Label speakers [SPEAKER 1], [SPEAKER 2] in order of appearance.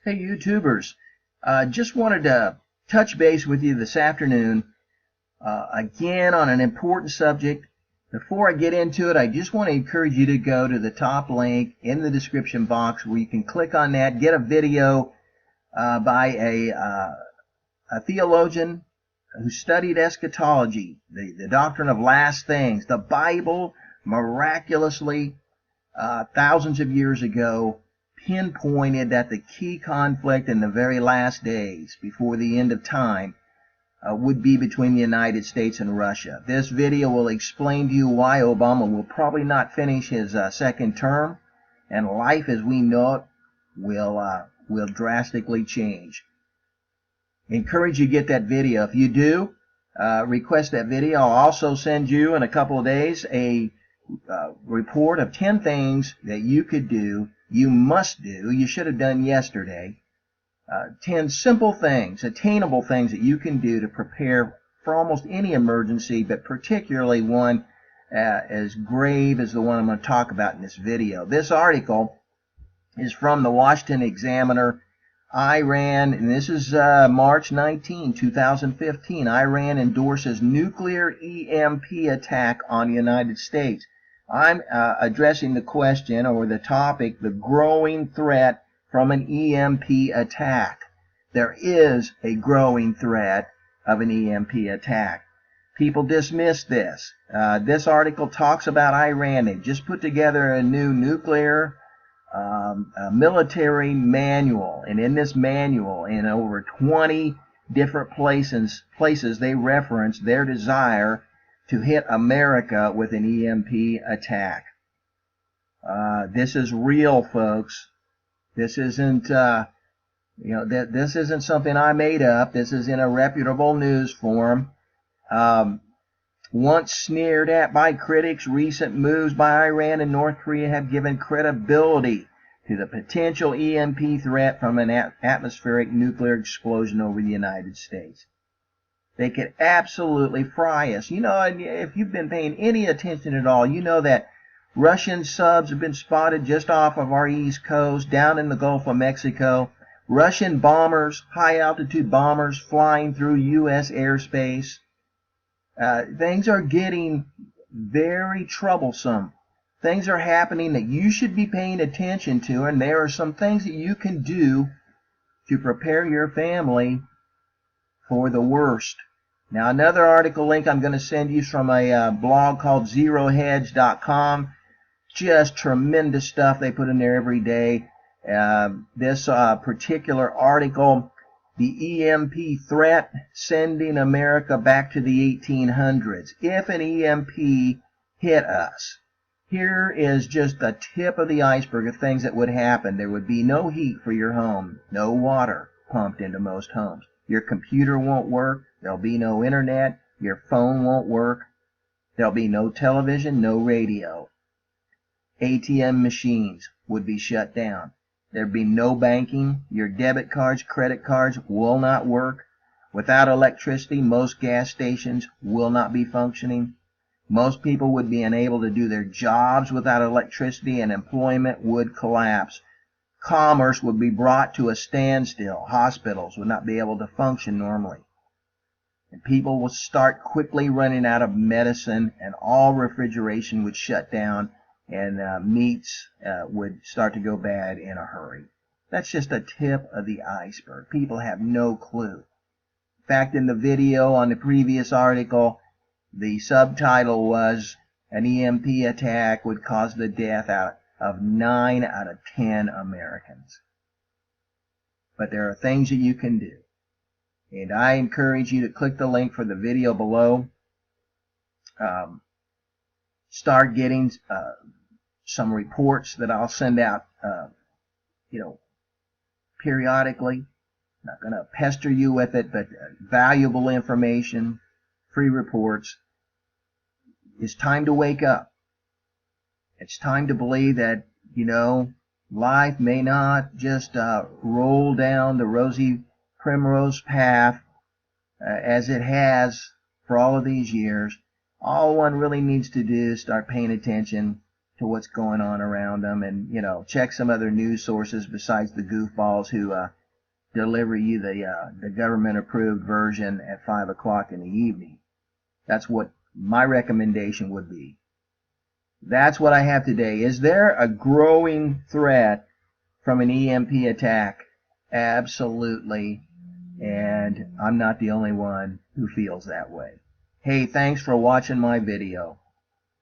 [SPEAKER 1] Hey YouTubers, just wanted to touch base with you this afternoon again on an important subject. Before I get into it, I just want to encourage you to go to the top link in the description box where you can click on that, get a video by a theologian who studied eschatology, the doctrine of last things. The Bible miraculously thousands of years ago pinpointed that the key conflict in the very last days before the end of time would be between the United States and Russia. This video will explain to you why Obama will probably not finish his second term, and life as we know it will drastically change. Encourage you to get that video. If you do, request that video. I'll also send you in a couple of days a report of 10 things that you could do, you must do, you should have done yesterday. 10 simple things, attainable things that you can do to prepare for almost any emergency, but particularly one as grave as the one I'm going to talk about in this video. This article is from the Washington Examiner. Iran, and this is March 19, 2015. Iran endorses nuclear EMP attack on the United States. I'm addressing the question or the topic, the growing threat from an EMP attack. There is a growing threat of an EMP attack. People dismiss this. This article talks about Iran. They've just put together a new nuclear military manual, and in this manual, in over 20 different places they reference their desire to hit America with an EMP attack. This is real, folks. This isn't this isn't something I made up. This is in a reputable news forum. Once sneered at by critics, recent moves by Iran and North Korea have given credibility to the potential EMP threat from an atmospheric nuclear explosion over the United States. They could absolutely fry us. You know, if you've been paying any attention at all, you know that Russian subs have been spotted just off of our east coast, down in the Gulf of Mexico. Russian bombers, high-altitude bombers, flying through U.S. airspace. Things are getting very troublesome. Things are happening that you should be paying attention to, and there are some things that you can do to prepare your family for the worst. Now, another article link I'm going to send you from a blog called zerohedge.com. Just tremendous stuff they put in there every day. This particular article, the EMP threat, sending America back to the 1800s. If an EMP hit us, here is just the tip of the iceberg of things that would happen. There would be no heat for your home, no water pumped into most homes. Your computer won't work. There'll be no internet. Your phone won't work. There'll be no television, no radio. ATM machines would be shut down. There'd be no banking. Your debit cards, credit cards will not work. Without electricity, most gas stations will not be functioning. Most people would be unable to do their jobs without electricity, and employment would collapse. Commerce would be brought to a standstill. Hospitals would not be able to function normally. And people would start quickly running out of medicine, and all refrigeration would shut down, and meats would start to go bad in a hurry. That's just a tip of the iceberg. People have no clue. In fact, in the video on the previous article, the subtitle was, "An EMP attack would cause the death of 9 out of 10 Americans." But there are things that you can do. And I encourage you to click the link for the video below. Start getting some reports that I'll send out, periodically. Not going to pester you with it, but valuable information, free reports. It's time to wake up. It's time to believe that, life may not just roll down the rosy primrose path as it has for all of these years. All one really needs to do is start paying attention to what's going on around them, and check some other news sources besides the goofballs who deliver you the government approved version at 5 o'clock in the evening. That's what my recommendation would be. That's what I have today. Is there a growing threat from an EMP attack? Absolutely. And I'm not the only one who feels that way. Hey, thanks for watching my video.